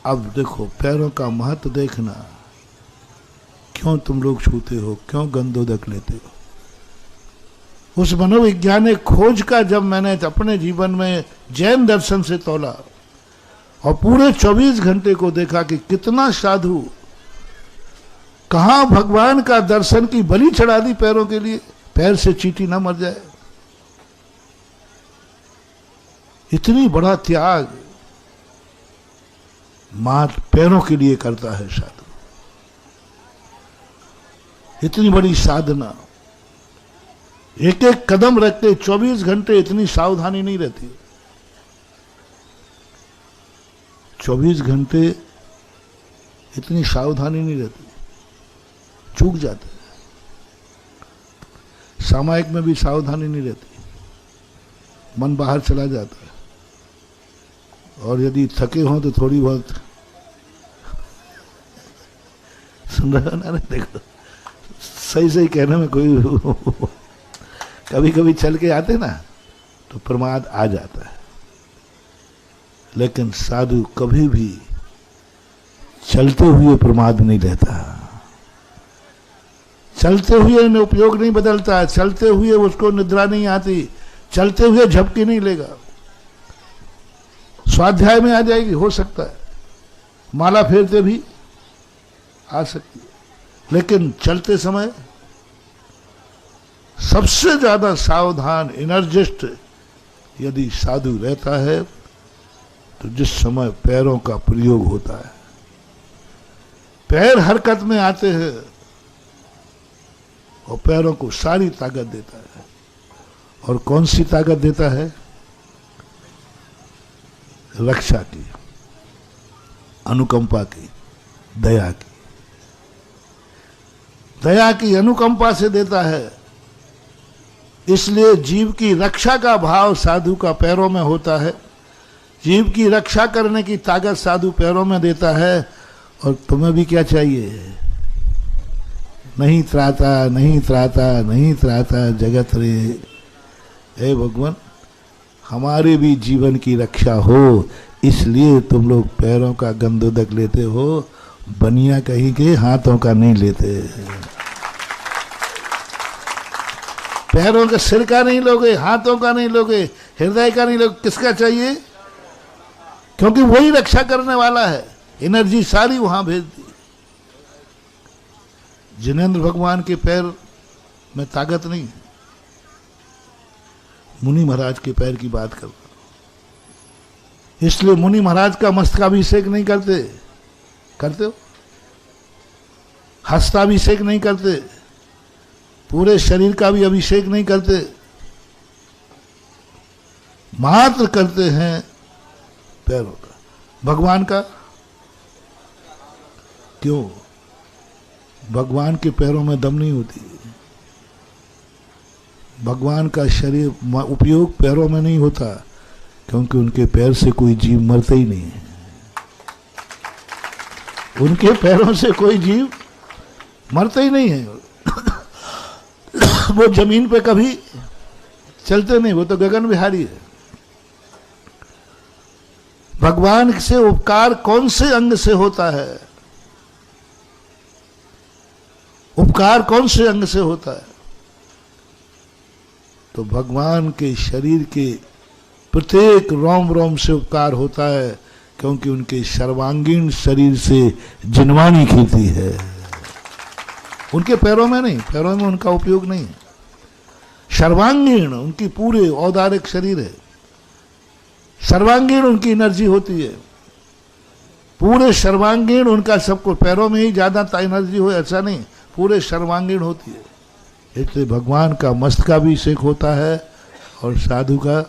अब देखो पैरों का महत्व देखना, क्यों तुम लोग छूते हो, क्यों गंधोदक लेते हो। उस मनोवैज्ञानिक खोज का जब मैंने अपने जीवन में जैन दर्शन से तोला और पूरे 24 घंटे को देखा कि कितना साधु कहां भगवान का दर्शन की बलि चढ़ा दी पैरों के लिए, पैर से चींटी ना मर जाए, इतनी बड़ा त्याग मात्र पैरों के लिए करता है साधु, इतनी बड़ी साधना। एक एक कदम रखते 24 घंटे इतनी सावधानी नहीं रहती, 24 घंटे इतनी सावधानी नहीं रहती, चूक जाते हैं। सामायिक में भी सावधानी नहीं रहती, मन बाहर चला जाता है, और यदि थके हों तो थोड़ी बहुत सुन रहे हो ना, देखो सही सही कहने में कोई कभी कभी चल के आते ना तो प्रमाद आ जाता है, लेकिन साधु कभी भी चलते हुए प्रमाद नहीं रहता, चलते हुए उपयोग नहीं बदलता, चलते हुए उसको निद्रा नहीं आती, चलते हुए झपकी नहीं लेगा। स्वाध्याय में आ जाएगी, हो सकता है माला फेरते भी आ सकती है, लेकिन चलते समय सबसे ज्यादा सावधान एनर्जिस्ट यदि साधु रहता है तो जिस समय पैरों का प्रयोग होता है, पैर हरकत में आते हैं और पैरों को सारी ताकत देता है। और कौन सी ताकत देता है? रक्षा की, अनुकंपा की, दया की, दया की अनुकंपा से देता है। इसलिए जीव की रक्षा का भाव साधु का पैरों में होता है, जीव की रक्षा करने की ताकत साधु पैरों में देता है। और तुम्हें भी क्या चाहिए? नहीं त्राता नहीं त्राता नहीं त्राता जगत रे। हे भगवान, हमारे भी जीवन की रक्षा हो, इसलिए तुम लोग पैरों का गंधोदक लेते हो, बनिया कहीं के हाथों का नहीं लेते। पैरों के सिर का नहीं लोगे, हाथों का नहीं लोगे, हृदय का नहीं लोगे, किसका चाहिए? क्योंकि वही रक्षा करने वाला है, एनर्जी सारी वहां भेज दी। जिनेंद्र भगवान के पैर में ताकत नहीं, मुनि महाराज के पैर की बात कर, इसलिए मुनि महाराज का मस्तकाभिषेक नहीं करते, करते हो? हस्ताभिषेक नहीं करते, पूरे शरीर का भी अभिषेक नहीं करते, मात्र करते हैं पैरों का। भगवान का क्यों? भगवान के पैरों में दम नहीं होती, भगवान का शरीर उपयोग पैरों में नहीं होता, क्योंकि उनके पैर से कोई जीव मरता ही नहीं है। उनके पैरों से कोई जीव मरता ही नहीं है। वो जमीन पे कभी चलते नहीं, वो तो गगन विहारी है। भगवान से उपकार कौन से अंग से होता है? उपकार कौन से अंग से होता है? तो भगवान के शरीर के प्रत्येक रोम रोम से उपकार होता है, क्योंकि उनके सर्वांगीण शरीर से जिनवानी खींचती है। उनके पैरों में नहीं, पैरों में उनका उपयोग नहीं, सर्वांगीण उनकी पूरे औदारिक शरीर है, सर्वांगीण उनकी एनर्जी होती है, पूरे सर्वांगीण उनका सबको, पैरों में ही ज्यादा एनर्जी हो ऐसा नहीं, पूरे सर्वांगीण होती है। इसलिए भगवान का मस्तकाभिषेक होता है और साधु का